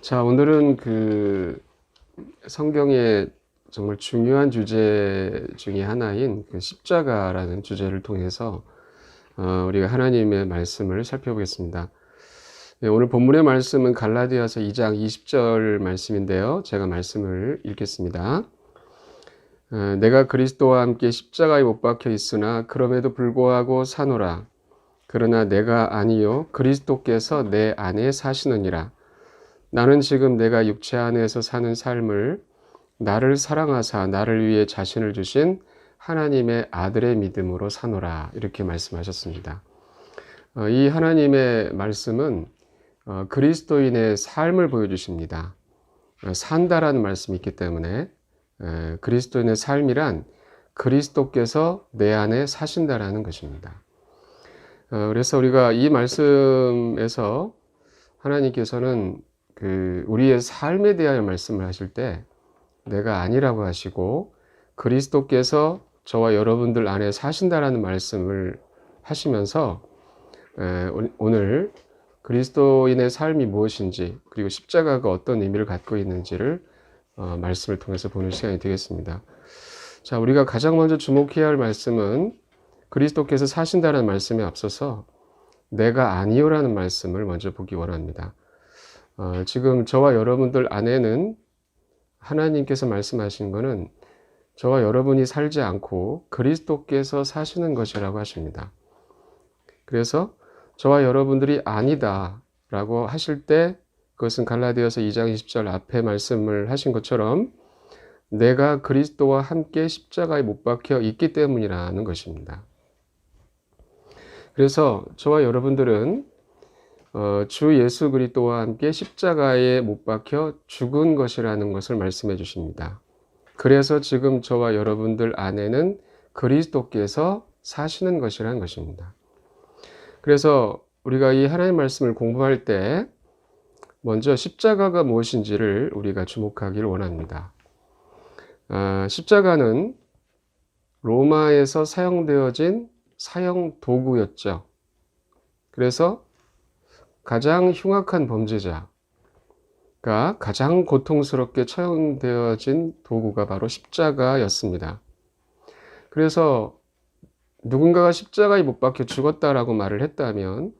자, 오늘은 성경의 정말 중요한 주제 중에 하나인 십자가라는 주제를 통해서 우리가 하나님의 말씀을 살펴보겠습니다. 네, 오늘 본문의 말씀은 갈라디아서 2장 20절 말씀인데요. 제가 말씀을 읽겠습니다. 내가 그리스도와 함께 십자가에 못 박혀 있으나 그럼에도 불구하고 사노라. 그러나 내가 아니요 그리스도께서 내 안에 사시느니라. 나는 지금 내가 육체 안에서 사는 삶을 나를 사랑하사 나를 위해 자신을 주신 하나님의 아들의 믿음으로 사노라, 이렇게 말씀하셨습니다. 이 하나님의 말씀은 그리스도인의 삶을 보여주십니다. 산다라는 말씀이 있기 때문에 그리스도인의 삶이란 그리스도께서 내 안에 사신다라는 것입니다. 그래서 우리가 이 말씀에서 하나님께서는 우리의 삶에 대하여 말씀을 하실 때 내가 아니라고 하시고 그리스도께서 저와 여러분들 안에 사신다라는 말씀을 하시면서 오늘 그리스도인의 삶이 무엇인지, 그리고 십자가가 어떤 의미를 갖고 있는지를 말씀을 통해서 보는 시간이 되겠습니다. 자, 우리가 가장 먼저 주목해야 할 말씀은 그리스도께서 사신다라는 말씀에 앞서서 내가 아니요라는 말씀을 먼저 보기 원합니다. 지금 저와 여러분들 안에는 하나님께서 말씀하신 것은 저와 여러분이 살지 않고 그리스도께서 사시는 것이라고 하십니다. 그래서 저와 여러분들이 아니다 라고 하실 때 그것은 갈라디아서 2장 20절 앞에 말씀을 하신 것처럼 내가 그리스도와 함께 십자가에 못 박혀 있기 때문이라는 것입니다. 그래서 저와 여러분들은 주 예수 그리스도와 함께 십자가에 못 박혀 죽은 것이라는 것을 말씀해 주십니다. 그래서 지금 저와 여러분들 안에는 그리스도께서 사시는 것이라는 것입니다. 그래서 우리가 이 하나님의 말씀을 공부할 때 먼저 십자가가 무엇인지를 우리가 주목하기를 원합니다. 십자가는 로마에서 사용되어진 사형 도구였죠. 그래서 가장 흉악한 범죄자가 가장 고통스럽게 처형되어진 도구가 바로 십자가였습니다. 그래서 누군가가 십자가에 못 박혀 죽었다라고 말을 했다면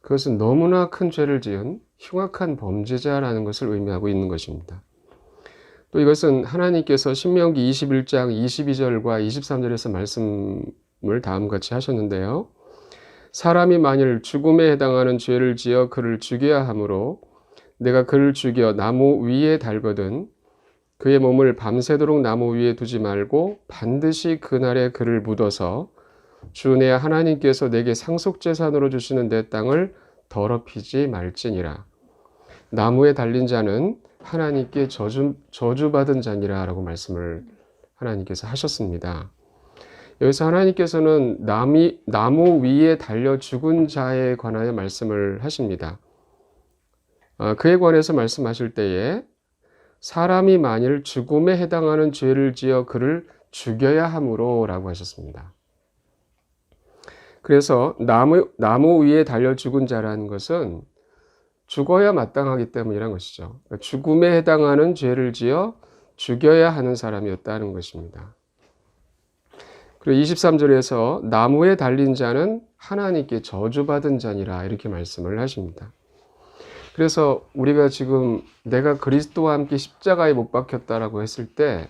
그것은 너무나 큰 죄를 지은 흉악한 범죄자라는 것을 의미하고 있는 것입니다. 또 이것은 하나님께서 신명기 21장 22절과 23절에서 말씀을 다음같이 하셨는데요. 사람이 만일 죽음에 해당하는 죄를 지어 그를 죽여야 하므로 내가 그를 죽여 나무 위에 달거든 그의 몸을 밤새도록 나무 위에 두지 말고 반드시 그날에 그를 묻어서 주 내 하나님께서 내게 상속재산으로 주시는 내 땅을 더럽히지 말지니라. 나무에 달린 자는 하나님께 저주받은 자니라 라고 말씀을 하나님께서 하셨습니다. 여기서 하나님께서는 나무 위에 달려 죽은 자에 관하여 말씀을 하십니다. 그에 관해서 말씀하실 때에 사람이 만일 죽음에 해당하는 죄를 지어 그를 죽여야 하므로 라고 하셨습니다. 그래서 나무 위에 달려 죽은 자라는 것은 죽어야 마땅하기 때문이라는 것이죠. 죽음에 해당하는 죄를 지어 죽여야 하는 사람이었다는 것입니다. 그리고 23절에서 나무에 달린 자는 하나님께 저주받은 자니라 이렇게 말씀을 하십니다. 그래서 우리가 지금 내가 그리스도와 함께 십자가에 못 박혔다라고 했을 때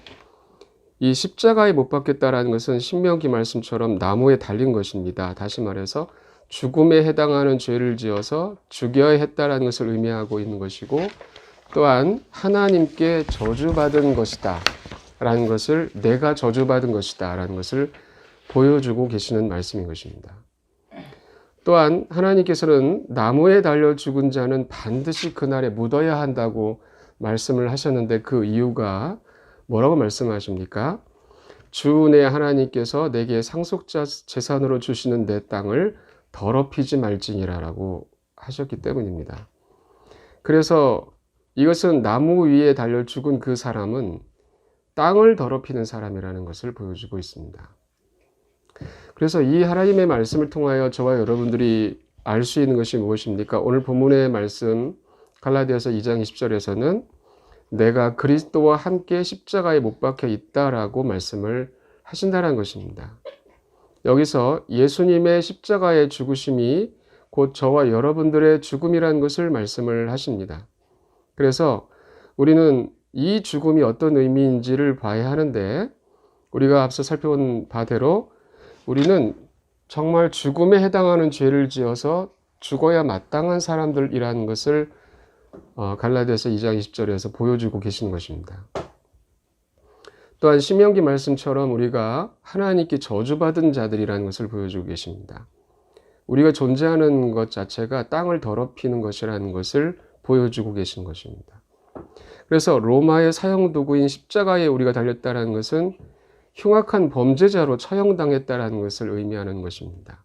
이 십자가에 못 박혔다라는 것은 신명기 말씀처럼 나무에 달린 것입니다. 다시 말해서 죽음에 해당하는 죄를 지어서 죽여야 했다라는 것을 의미하고 있는 것이고 또한 하나님께 저주받은 것이다 라는 것을 내가 저주받은 것이다 라는 것을 보여주고 계시는 말씀인 것입니다. 또한 하나님께서는 나무에 달려 죽은 자는 반드시 그날에 묻어야 한다고 말씀을 하셨는데 그 이유가 뭐라고 말씀하십니까? 주 내 하나님께서 내게 상속재산으로 주시는 내 땅을 더럽히지 말지니라 라고 하셨기 때문입니다. 그래서 이것은 나무 위에 달려 죽은 그 사람은 땅을 더럽히는 사람이라는 것을 보여주고 있습니다. 그래서 이 하나님의 말씀을 통하여 저와 여러분들이 알 수 있는 것이 무엇입니까? 오늘 본문의 말씀 갈라디아서 2장 20절에서는 내가 그리스도와 함께 십자가에 못 박혀 있다라고 말씀을 하신다는 것입니다. 여기서 예수님의 십자가의 죽으심이 곧 저와 여러분들의 죽음이라는 것을 말씀을 하십니다. 그래서 우리는 이 죽음이 어떤 의미인지를 봐야 하는데, 우리가 앞서 살펴본 바대로 우리는 정말 죽음에 해당하는 죄를 지어서 죽어야 마땅한 사람들이라는 것을 갈라디아서 2장 20절에서 보여주고 계신 것입니다. 또한 신명기 말씀처럼 우리가 하나님께 저주받은 자들이라는 것을 보여주고 계십니다. 우리가 존재하는 것 자체가 땅을 더럽히는 것이라는 것을 보여주고 계신 것입니다. 그래서 로마의 사형도구인 십자가에 우리가 달렸다는 것은 흉악한 범죄자로 처형당했다는 것을 의미하는 것입니다.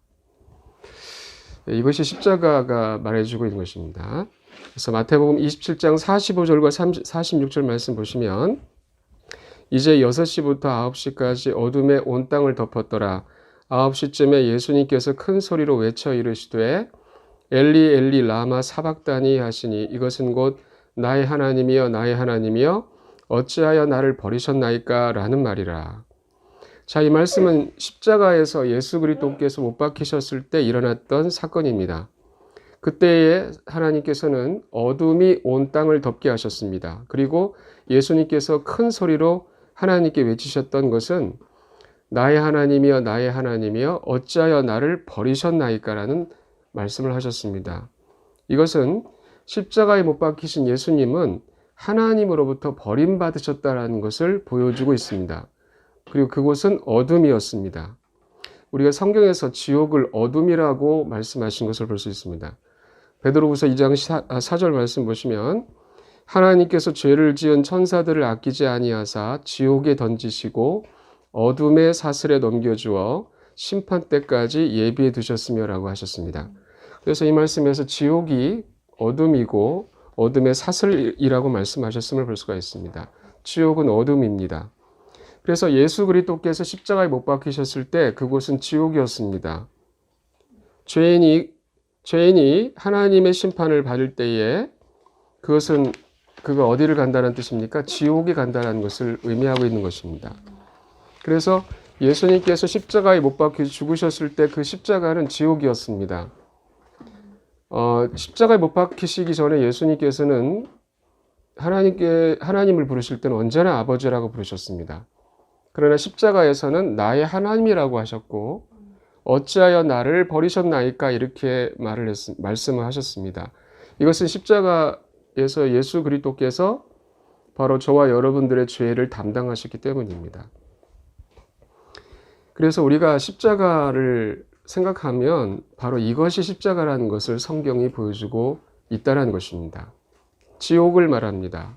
이것이 십자가가 말해주고 있는 것입니다. 그래서 마태복음 27장 45절과 46절 말씀 보시면, 이제 6시부터 9시까지 어둠에 온 땅을 덮었더라. 9시쯤에 예수님께서 큰 소리로 외쳐 이르시되 엘리 엘리 라마 사박다니 하시니, 이것은 곧 나의 하나님이여 나의 하나님이여 어찌하여 나를 버리셨나이까 라는 말이라. 자, 이 말씀은 십자가에서 예수 그리스도께서 못 박히셨을 때 일어났던 사건입니다. 그때에 하나님께서는 어둠이 온 땅을 덮게 하셨습니다. 그리고 예수님께서 큰 소리로 하나님께 외치셨던 것은 나의 하나님이여 나의 하나님이여 어찌하여 나를 버리셨나이까 라는 말씀을 하셨습니다. 이것은 십자가에 못 박히신 예수님은 하나님으로부터 버림받으셨다는 것을 보여주고 있습니다. 그리고 그곳은 어둠이었습니다. 우리가 성경에서 지옥을 어둠이라고 말씀하신 것을 볼 수 있습니다. 베드로후서 2장 4절 말씀 보시면, 하나님께서 죄를 지은 천사들을 아끼지 아니하사 지옥에 던지시고 어둠의 사슬에 넘겨주어 심판 때까지 예비해 두셨으며 라고 하셨습니다. 그래서 이 말씀에서 지옥이 어둠이고 어둠의 사슬이라고 말씀하셨음을 볼 수가 있습니다. 지옥은 어둠입니다. 그래서 예수 그리스도께서 십자가에 못 박히셨을 때 그곳은 지옥이었습니다. 죄인이 하나님의 심판을 받을 때에 그가 어디를 간다는 뜻입니까? 지옥에 간다는 것을 의미하고 있는 것입니다. 그래서 예수님께서 십자가에 못 박혀 죽으셨을 때 그 십자가는 지옥이었습니다. 십자가에 못 박히시기 전에 예수님께서는 하나님을 부르실 때는 언제나 아버지라고 부르셨습니다. 그러나 십자가에서는 나의 하나님이라고 하셨고 어찌하여 나를 버리셨나이까 이렇게 말씀을 하셨습니다. 이것은 십자가에서 예수 그리스도께서 바로 저와 여러분들의 죄를 담당하셨기 때문입니다. 그래서 우리가 십자가를 생각하면 바로 이것이 십자가라는 것을 성경이 보여주고 있다는 것입니다. 지옥을 말합니다.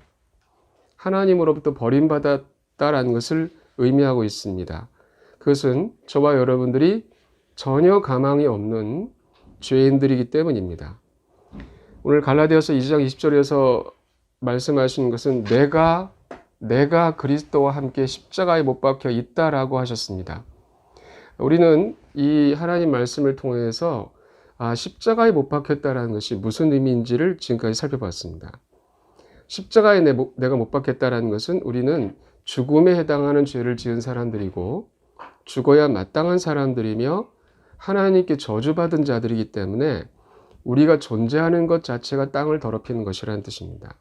하나님으로부터 버림받았다라는 것을 의미하고 있습니다. 그것은 저와 여러분들이 전혀 가망이 없는 죄인들이기 때문입니다. 오늘 갈라디아서 2장 20절에서 말씀하시는 것은 내가 그리스도와 함께 십자가에 못 박혀 있다라고 하셨습니다. 우리는 이 하나님 말씀을 통해서 십자가에 못 박혔다라는 것이 무슨 의미인지를 지금까지 살펴봤습니다. 십자가에 내가 못 박혔다라는 것은 우리는 죽음에 해당하는 죄를 지은 사람들이고 죽어야 마땅한 사람들이며 하나님께 저주받은 자들이기 때문에 우리가 존재하는 것 자체가 땅을 더럽히는 것이라는 뜻입니다.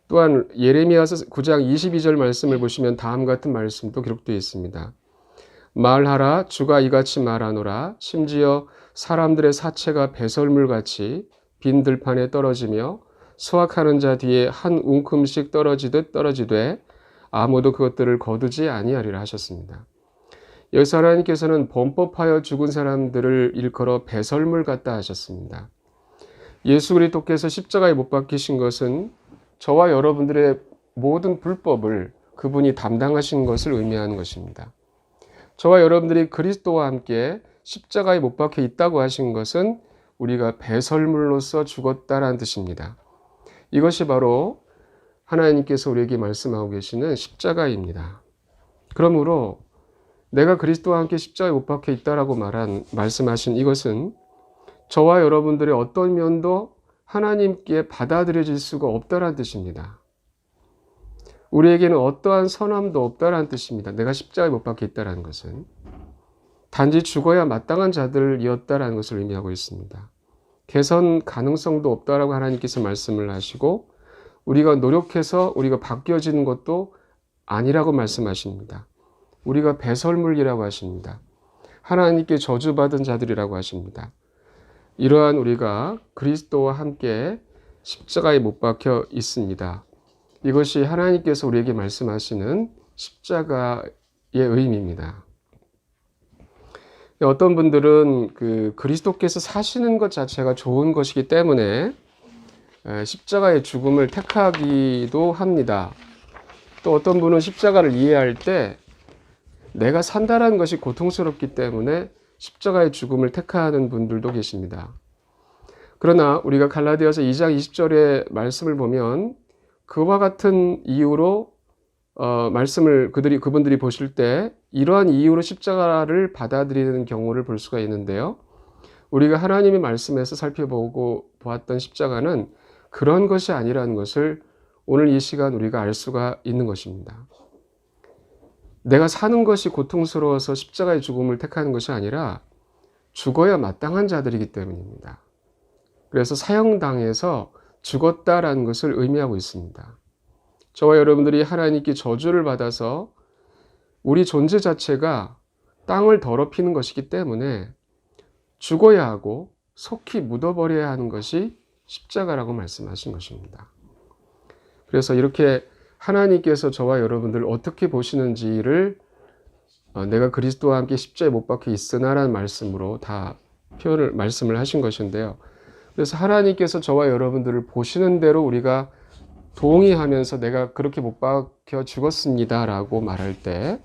또한 예레미야서 9장 22절 말씀을 보시면 다음 같은 말씀도 기록되어 있습니다. 말하라 주가 이같이 말하노라 심지어 사람들의 사체가 배설물같이 빈 들판에 떨어지며 수확하는 자 뒤에 한 움큼씩 떨어지되 아무도 그것들을 거두지 아니하리라 하셨습니다. 여기서 하나님께서는 범법하여 죽은 사람들을 일컬어 배설물 같다 하셨습니다. 예수 그리스도께서 십자가에 못 박히신 것은 저와 여러분들의 모든 불법을 그분이 담당하신 것을 의미하는 것입니다. 저와 여러분들이 그리스도와 함께 십자가에 못 박혀 있다고 하신 것은 우리가 배설물로서 죽었다라는 뜻입니다. 이것이 바로 하나님께서 우리에게 말씀하고 계시는 십자가입니다. 그러므로 내가 그리스도와 함께 십자가에 못 박혀 있다라고 말씀하신 이것은 저와 여러분들의 어떤 면도 하나님께 받아들여질 수가 없다라는 뜻입니다. 우리에게는 어떠한 선함도 없다라는 뜻입니다. 내가 십자가에 못 박혔다라는 것은 단지 죽어야 마땅한 자들이었다라는 것을 의미하고 있습니다. 개선 가능성도 없다라고 하나님께서 말씀을 하시고 우리가 노력해서 우리가 바뀌어지는 것도 아니라고 말씀하십니다. 우리가 배설물이라고 하십니다. 하나님께 저주받은 자들이라고 하십니다. 이러한 우리가 그리스도와 함께 십자가에 못 박혀 있습니다. 이것이 하나님께서 우리에게 말씀하시는 십자가의 의미입니다. 어떤 분들은 그리스도께서 사시는 것 자체가 좋은 것이기 때문에 십자가의 죽음을 택하기도 합니다. 또 어떤 분은 십자가를 이해할 때 내가 산다라는 것이 고통스럽기 때문에 십자가의 죽음을 택하는 분들도 계십니다. 그러나 우리가 갈라디아서 2장 20절의 말씀을 보면 그와 같은 이유로 그분들이 보실 때 이러한 이유로 십자가를 받아들이는 경우를 볼 수가 있는데요. 우리가 하나님의 말씀에서 살펴보고 보았던 십자가는 그런 것이 아니라는 것을 오늘 이 시간 우리가 알 수가 있는 것입니다. 내가 사는 것이 고통스러워서 십자가의 죽음을 택하는 것이 아니라 죽어야 마땅한 자들이기 때문입니다. 그래서 사형당해서 죽었다라는 것을 의미하고 있습니다. 저와 여러분들이 하나님께 저주를 받아서 우리 존재 자체가 땅을 더럽히는 것이기 때문에 죽어야 하고 속히 묻어버려야 하는 것이 십자가라고 말씀하신 것입니다. 그래서 이렇게 하나님께서 저와 여러분들을 어떻게 보시는지를 내가 그리스도와 함께 십자가에 못 박혀 있으나라는 말씀으로 다 말씀을 하신 것인데요. 그래서 하나님께서 저와 여러분들을 보시는 대로 우리가 동의하면서 내가 그렇게 못 박혀 죽었습니다 라고 말할 때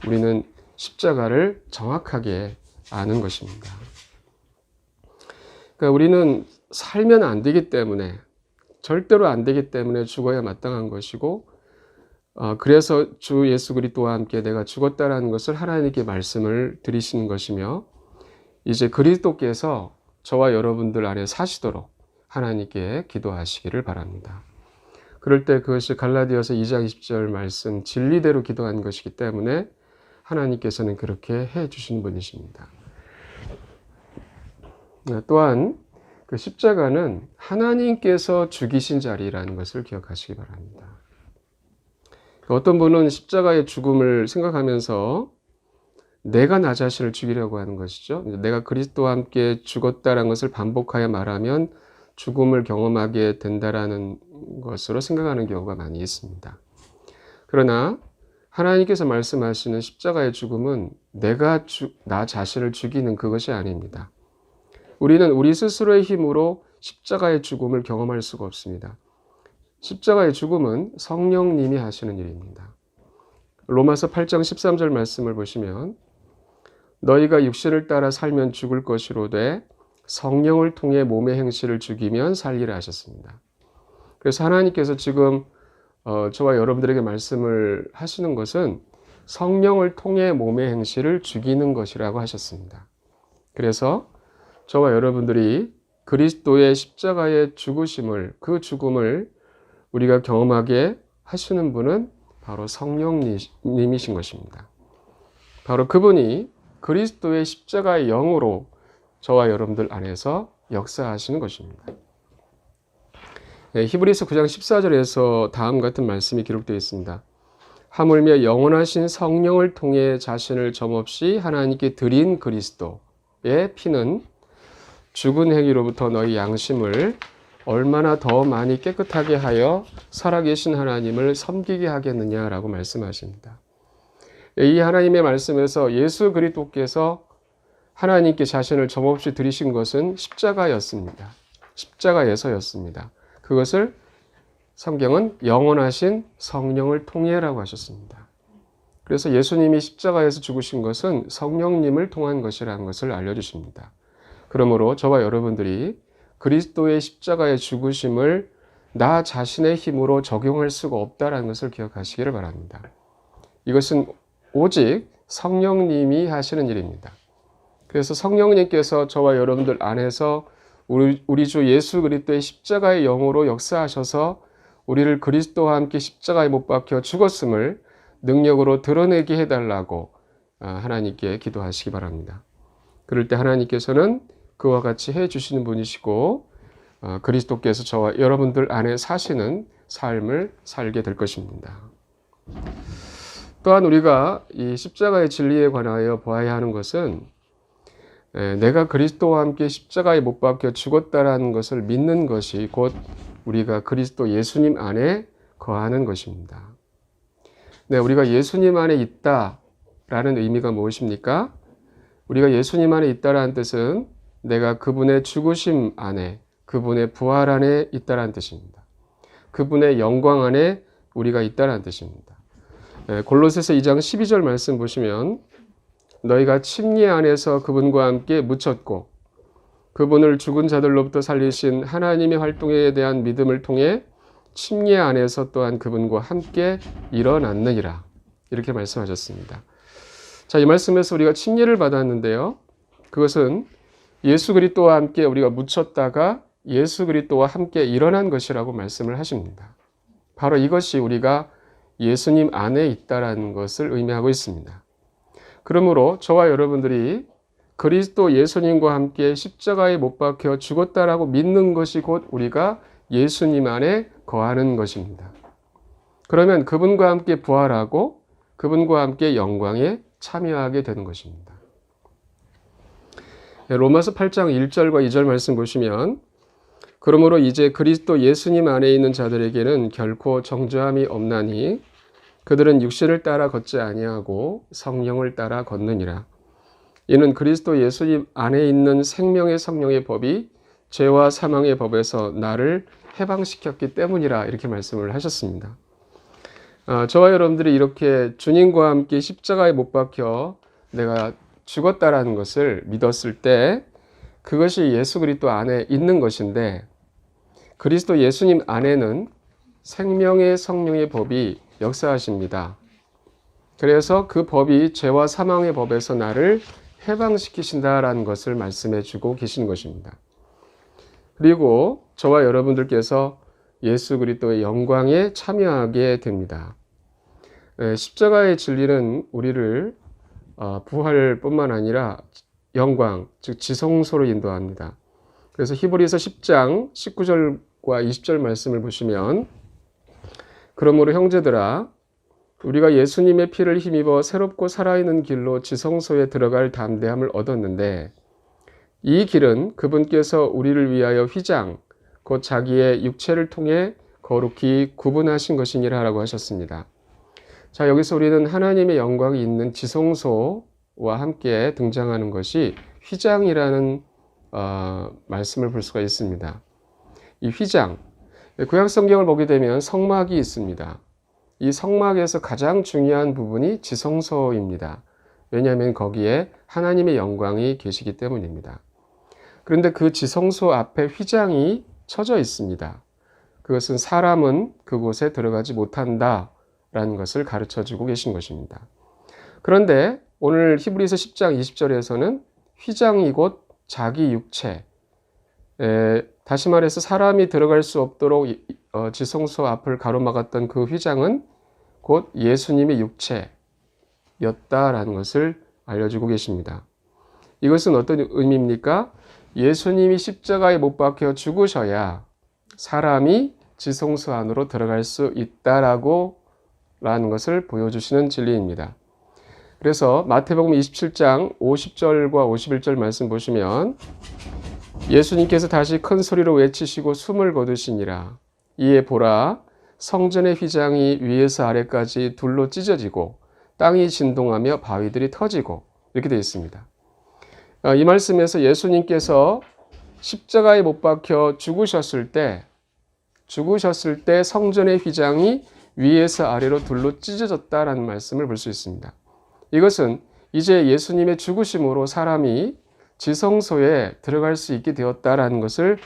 우리는 십자가를 정확하게 아는 것입니다. 그러니까 우리는 살면 안 되기 때문에 절대로 안 되기 때문에 죽어야 마땅한 것이고 그래서 주 예수 그리스도와 함께 내가 죽었다라는 것을 하나님께 말씀을 드리시는 것이며 이제 그리스도께서 저와 여러분들 안에 사시도록 하나님께 기도하시기를 바랍니다. 그럴 때 그것이 갈라디아서 2장 20절 말씀 진리대로 기도한 것이기 때문에 하나님께서는 그렇게 해 주시는 분이십니다. 또한 그 십자가는 하나님께서 죽이신 자리라는 것을 기억하시기 바랍니다. 어떤 분은 십자가의 죽음을 생각하면서 내가 나 자신을 죽이려고 하는 것이죠. 내가 그리스도와 함께 죽었다는 것을 반복하여 말하면 죽음을 경험하게 된다라는 것으로 생각하는 경우가 많이 있습니다. 그러나 하나님께서 말씀하시는 십자가의 죽음은 내가 나 자신을 죽이는 그것이 아닙니다. 우리는 우리 스스로의 힘으로 십자가의 죽음을 경험할 수가 없습니다. 십자가의 죽음은 성령님이 하시는 일입니다. 로마서 8장 13절 말씀을 보시면 너희가 육신을 따라 살면 죽을 것이로되 성령을 통해 몸의 행실을 죽이면 살리라 하셨습니다. 그래서 하나님께서 지금 저와 여러분들에게 말씀을 하시는 것은 성령을 통해 몸의 행실을 죽이는 것이라고 하셨습니다. 그래서 저와 여러분들이 그리스도의 십자가의 죽으심을, 그 죽음을 우리가 경험하게 하시는 분은 바로 성령님이신 것입니다. 바로 그분이 그리스도의 십자가의 영으로 저와 여러분들 안에서 역사하시는 것입니다. 히브리서 9장 14절에서 다음 같은 말씀이 기록되어 있습니다. 하물며 영원하신 성령을 통해 자신을 점없이 하나님께 드린 그리스도의 피는 죽은 행위로부터 너희 양심을 얼마나 더 많이 깨끗하게 하여 살아계신 하나님을 섬기게 하겠느냐라고 말씀하십니다. 이 하나님의 말씀에서 예수 그리스도께서 하나님께 자신을 점없이 드리신 것은 십자가였습니다. 십자가에서였습니다. 그것을 성경은 영원하신 성령을 통해라고 하셨습니다. 그래서 예수님이 십자가에서 죽으신 것은 성령님을 통한 것이라는 것을 알려주십니다. 그러므로 저와 여러분들이 그리스도의 십자가의 죽으심을 나 자신의 힘으로 적용할 수가 없다는 것을 기억하시기를 바랍니다. 이것은 오직 성령님이 하시는 일입니다. 그래서 성령님께서 저와 여러분들 안에서 우리 주 예수 그리스도의 십자가의 영으로 역사하셔서 우리를 그리스도와 함께 십자가에 못 박혀 죽었음을 능력으로 드러내게 해달라고 하나님께 기도하시기 바랍니다. 그럴 때 하나님께서는 그와 같이 해주시는 분이시고 그리스도께서 저와 여러분들 안에 사시는 삶을 살게 될 것입니다. 또한 우리가 이 십자가의 진리에 관하여 보아야 하는 것은 내가 그리스도와 함께 십자가에 못 박혀 죽었다라는 것을 믿는 것이 곧 우리가 그리스도 예수님 안에 거하는 것입니다. 네, 우리가 예수님 안에 있다라는 의미가 무엇입니까? 우리가 예수님 안에 있다라는 뜻은 내가 그분의 죽으심 안에, 그분의 부활 안에 있다라는 뜻입니다. 그분의 영광 안에 우리가 있다라는 뜻입니다. 골로새서 2장 12절 말씀 보시면 너희가 침례 안에서 그분과 함께 묻혔고 그분을 죽은 자들로부터 살리신 하나님의 활동에 대한 믿음을 통해 침례 안에서 또한 그분과 함께 일어났느니라. 이렇게 말씀하셨습니다. 자, 이 말씀에서 우리가 침례를 받았는데요. 그것은 예수 그리스도와 함께 우리가 묻혔다가 예수 그리스도와 함께 일어난 것이라고 말씀을 하십니다. 바로 이것이 우리가 예수님 안에 있다라는 것을 의미하고 있습니다. 그러므로 저와 여러분들이 그리스도 예수님과 함께 십자가에 못 박혀 죽었다라고 믿는 것이 곧 우리가 예수님 안에 거하는 것입니다. 그러면 그분과 함께 부활하고 그분과 함께 영광에 참여하게 되는 것입니다. 로마서 8장 1절과 2절 말씀 보시면 그러므로 이제 그리스도 예수님 안에 있는 자들에게는 결코 정죄함이 없나니 그들은 육신을 따라 걷지 아니하고 성령을 따라 걷느니라. 이는 그리스도 예수님 안에 있는 생명의 성령의 법이 죄와 사망의 법에서 나를 해방시켰기 때문이라 이렇게 말씀을 하셨습니다. 저와 여러분들이 이렇게 주님과 함께 십자가에 못 박혀 내가 죽었다라는 것을 믿었을 때 그것이 예수 그리스도 안에 있는 것인데 그리스도 예수님 안에는 생명의 성령의 법이 역사하십니다. 그래서 그 법이 죄와 사망의 법에서 나를 해방시키신다라는 것을 말씀해 주고 계신 것입니다. 그리고 저와 여러분들께서 예수 그리스도의 영광에 참여하게 됩니다. 십자가의 진리는 우리를 부활뿐만 아니라 영광, 즉 지성소로 인도합니다. 그래서 히브리서 10장 19절과 20절 말씀을 보시면 그러므로 형제들아 우리가 예수님의 피를 힘입어 새롭고 살아있는 길로 지성소에 들어갈 담대함을 얻었는데 이 길은 그분께서 우리를 위하여 휘장 곧 자기의 육체를 통해 거룩히 구분하신 것이니라 라고 하셨습니다. 자, 여기서 우리는 하나님의 영광이 있는 지성소와 함께 등장하는 것이 휘장이라는 말씀을 볼 수가 있습니다. 이 휘장, 구약 성경을 보게 되면 성막이 있습니다. 이 성막에서 가장 중요한 부분이 지성소입니다. 왜냐하면 거기에 하나님의 영광이 계시기 때문입니다. 그런데 그 지성소 앞에 휘장이 쳐져 있습니다. 그것은 사람은 그곳에 들어가지 못한다라는 것을 가르쳐주고 계신 것입니다. 그런데 오늘 히브리서 10장 20절에서는 휘장이 곧 자기 육체, 다시 말해서 사람이 들어갈 수 없도록 지성소 앞을 가로막았던 그 휘장은 곧 예수님의 육체였다라는 것을 알려주고 계십니다. 이것은 어떤 의미입니까? 예수님이 십자가에 못 박혀 죽으셔야 사람이 지성소 안으로 들어갈 수 있다라는 것을 보여주시는 진리입니다. 그래서 마태복음 27장 50절과 51절 말씀 보시면 예수님께서 다시 큰 소리로 외치시고 숨을 거두시니라. 이에 보라 성전의 휘장이 위에서 아래까지 둘로 찢어지고 땅이 진동하며 바위들이 터지고 이렇게 되어 있습니다. 이 말씀에서 예수님께서 십자가에 못 박혀 죽으셨을 때 성전의 휘장이 위에서 아래로 둘로 찢어졌다라는 말씀을 볼 수 있습니다. 이것은 이제 예수님의 죽으심으로 사람이 지성소에 들어갈 수 있게 되었다라는 것을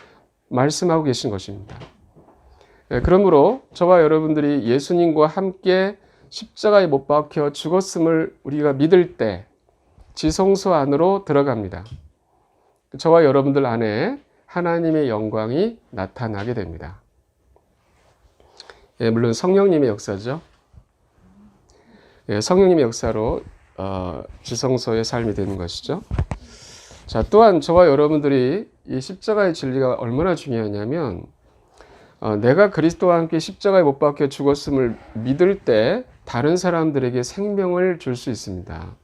말씀하고 계신 것입니다. 그러므로 저와 여러분들이 예수님과 함께 십자가에 못 박혀 죽었음을 우리가 믿을 때 지성소 안으로 들어갑니다. 저와 여러분들 안에 하나님의 영광이 나타나게 됩니다. 예, 물론 성령님의 역사죠. 예, 성령님의 역사로 지성소의 삶이 되는 것이죠. 자, 또한 저와 여러분들이 이 십자가의 진리가 얼마나 중요하냐면 내가 그리스도와 함께 십자가에 못 박혀 죽었음을 믿을 때 다른 사람들에게 생명을 줄 수 있습니다.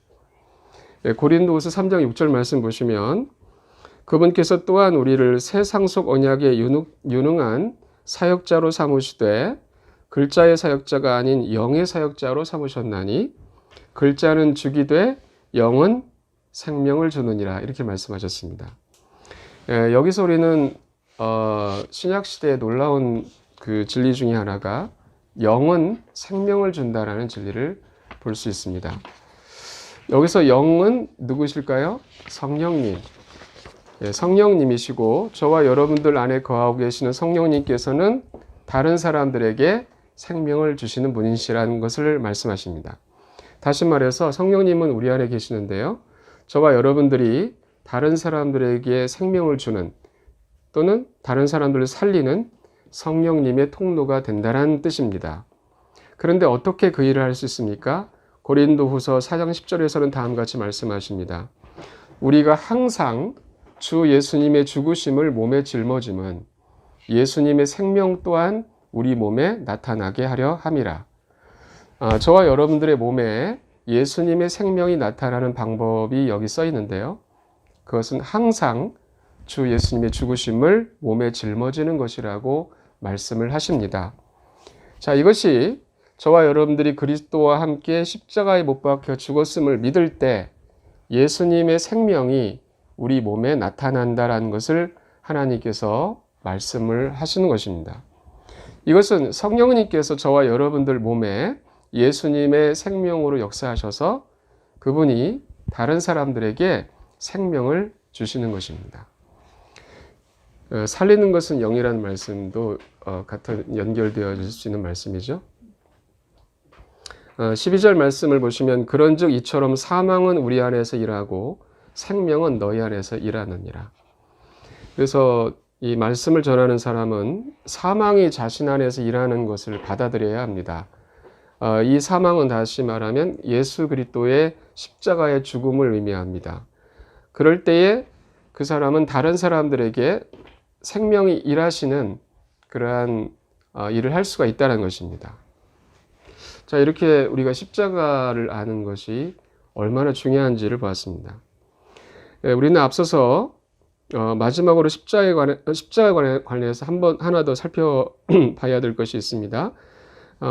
예, 고린도후서 3장 6절 말씀 보시면 그분께서 또한 우리를 새 상속 언약에 유능한 사역자로 삼으시되 글자의 사역자가 아닌 영의 사역자로 삼으셨나니 글자는 죽이되 영은 생명을 주느니라 이렇게 말씀하셨습니다. 예, 여기서 우리는 신약시대에 놀라운 그 진리 중에 하나가 영은 생명을 준다라는 진리를 볼 수 있습니다. 여기서 영은 누구실까요? 성령님. 예, 성령님이시고 저와 여러분들 안에 거하고 계시는 성령님께서는 다른 사람들에게 생명을 주시는 분이시라는 것을 말씀하십니다. 다시 말해서 성령님은 우리 안에 계시는데요. 저와 여러분들이 다른 사람들에게 생명을 주는 또는 다른 사람들을 살리는 성령님의 통로가 된다는 뜻입니다. 그런데 어떻게 그 일을 할 수 있습니까? 고린도후서 4장 10절에서는 다음과 같이 말씀하십니다. 우리가 항상 주 예수님의 죽으심을 몸에 짊어짐은 예수님의 생명 또한 우리 몸에 나타나게 하려 함이라. 저와 여러분들의 몸에 예수님의 생명이 나타나는 방법이 여기 써 있는데요. 그것은 항상 주 예수님의 죽으심을 몸에 짊어지는 것이라고 말씀을 하십니다. 자, 이것이 저와 여러분들이 그리스도와 함께 십자가에 못 박혀 죽었음을 믿을 때 예수님의 생명이 우리 몸에 나타난다라는 것을 하나님께서 말씀을 하시는 것입니다. 이것은 성령님께서 저와 여러분들 몸에 예수님의 생명으로 역사하셔서 그분이 다른 사람들에게 생명을 주시는 것입니다. 살리는 것은 영이라는 말씀도 같은 연결되어질 수 있는 말씀이죠. 12절 말씀을 보시면 그런즉 이처럼 사망은 우리 안에서 일하고 생명은 너희 안에서 일하느니라. 그래서 이 말씀을 전하는 사람은 사망이 자신 안에서 일하는 것을 받아들여야 합니다. 이 사망은 다시 말하면 예수 그리스도의 십자가의 죽음을 의미합니다. 그럴 때에 그 사람은 다른 사람들에게 생명이 일하시는 그러한 일을 할 수가 있다는 것입니다. 자, 이렇게 우리가 십자가를 아는 것이 얼마나 중요한지를 보았습니다. 우리는 앞서서 마지막으로 십자가에 관해서 하나 더 살펴봐야 될 것이 있습니다.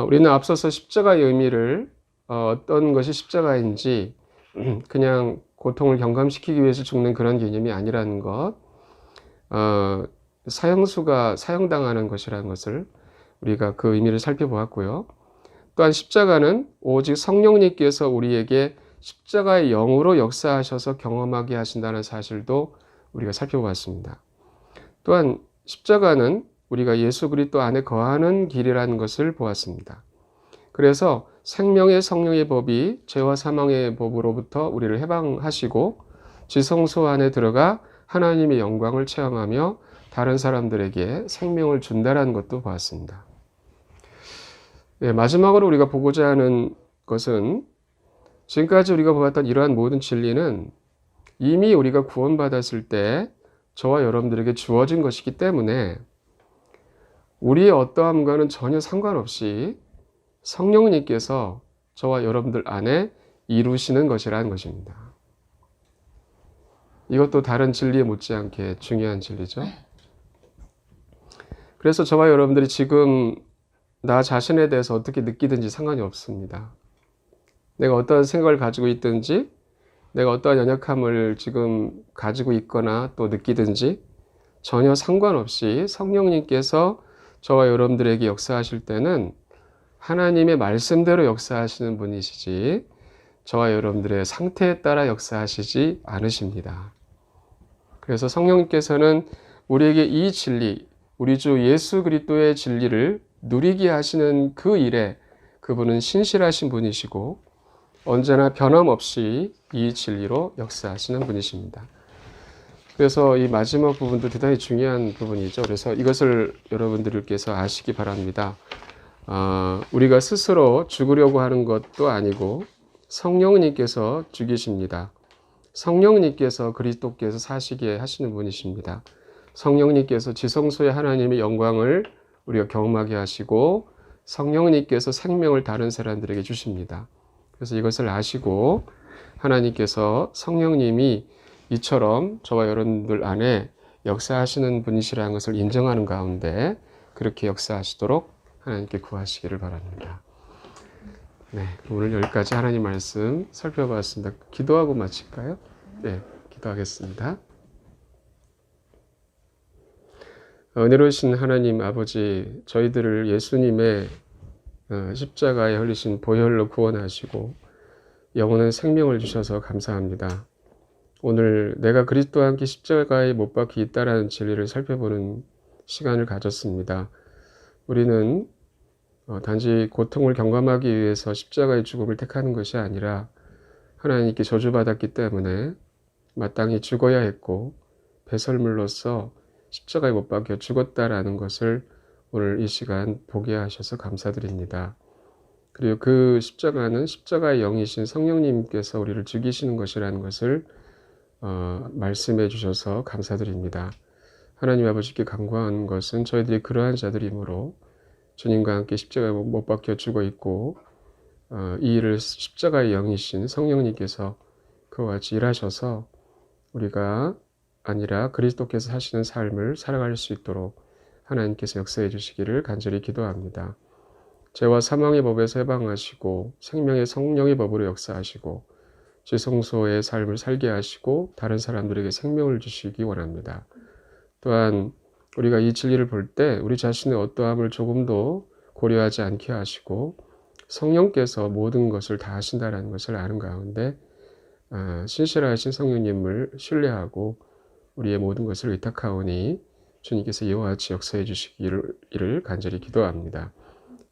우리는 앞서서 십자가의 의미를 어떤 것이 십자가인지 그냥 고통을 경감시키기 위해서 죽는 그런 개념이 아니라는 것, 사형수가 사형당하는 것이라는 것을 우리가 그 의미를 살펴보았고요. 또한 십자가는 오직 성령님께서 우리에게 십자가의 영으로 역사하셔서 경험하게 하신다는 사실도 우리가 살펴보았습니다. 또한 십자가는 우리가 예수 그리스도 안에 거하는 길이라는 것을 보았습니다. 그래서 생명의 성령의 법이 죄와 사망의 법으로부터 우리를 해방하시고 지성소 안에 들어가 하나님의 영광을 체험하며 다른 사람들에게 생명을 준다는 것도 보았습니다. 네, 마지막으로 우리가 보고자 하는 것은 지금까지 우리가 보았던 이러한 모든 진리는 이미 우리가 구원받았을 때 저와 여러분들에게 주어진 것이기 때문에 우리의 어떠함과는 전혀 상관없이 성령님께서 저와 여러분들 안에 이루시는 것이라는 것입니다. 이것도 다른 진리에 못지않게 중요한 진리죠. 그래서 저와 여러분들이 지금 나 자신에 대해서 어떻게 느끼든지 상관이 없습니다. 내가 어떠한 생각을 가지고 있든지 내가 어떠한 연약함을 지금 가지고 있거나 또 느끼든지 전혀 상관없이 성령님께서 저와 여러분들에게 역사하실 때는 하나님의 말씀대로 역사하시는 분이시지 저와 여러분들의 상태에 따라 역사하시지 않으십니다. 그래서 성령님께서는 우리에게 이 진리, 우리 주 예수 그리스도의 진리를 누리게 하시는 그 일에 그분은 신실하신 분이시고 언제나 변함없이 이 진리로 역사하시는 분이십니다. 그래서 이 마지막 부분도 대단히 중요한 부분이죠. 그래서 이것을 여러분들께서 아시기 바랍니다. 우리가 스스로 죽으려고 하는 것도 아니고 성령님께서 죽이십니다. 성령님께서 그리스도께서 사시게 하시는 분이십니다. 성령님께서 지성소의 하나님의 영광을 우리가 경험하게 하시고 성령님께서 생명을 다른 사람들에게 주십니다. 그래서 이것을 아시고 하나님께서 성령님이 이처럼 저와 여러분들 안에 역사하시는 분이시라는 것을 인정하는 가운데 그렇게 역사하시도록 하나님께 구하시기를 바랍니다. 네, 오늘 여기까지 하나님 말씀 살펴봤습니다. 기도하고 마칠까요? 네, 기도하겠습니다. 은혜로우신 하나님 아버지, 저희들을 예수님의 십자가에 흘리신 보혈로 구원하시고 영원한 생명을 주셔서 감사합니다. 오늘 내가 그리스도와 함께 십자가에 못 박혀 있다라는 진리를 살펴보는 시간을 가졌습니다. 우리는 단지 고통을 경감하기 위해서 십자가의 죽음을 택하는 것이 아니라 하나님께 저주받았기 때문에 마땅히 죽어야 했고 배설물로서 십자가에 못 박혀 죽었다라는 것을 오늘 이 시간 보게 하셔서 감사드립니다. 그리고 그 십자가는 십자가의 영이신 성령님께서 우리를 죽이시는 것이라는 것을 말씀해 주셔서 감사드립니다. 하나님 아버지께 간구하는 것은 저희들이 그러한 자들이므로 주님과 함께 십자가에 못 박혀 죽어 있고 이 일을 십자가의 영이신 성령님께서 그와 같이 일하셔서 우리가 아니라 그리스도께서 사시는 삶을 살아갈 수 있도록 하나님께서 역사해 주시기를 간절히 기도합니다. 죄와 사망의 법에서 해방하시고 생명의 성령의 법으로 역사하시고 지성소의 삶을 살게 하시고 다른 사람들에게 생명을 주시기 원합니다. 또한 우리가 이 진리를 볼 때 우리 자신의 어떠함을 조금도 고려하지 않게 하시고 성령께서 모든 것을 다 하신다는 것을 아는 가운데 신실하신 성령님을 신뢰하고 우리의 모든 것을 의탁하오니 주님께서 이와 같이 역사해 주시기를 간절히 기도합니다.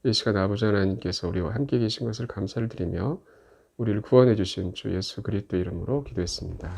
이 시간 아버지 하나님께서 우리와 함께 계신 것을 감사를 드리며 우리를 구원해 주신 주 예수 그리스도 이름으로 기도했습니다.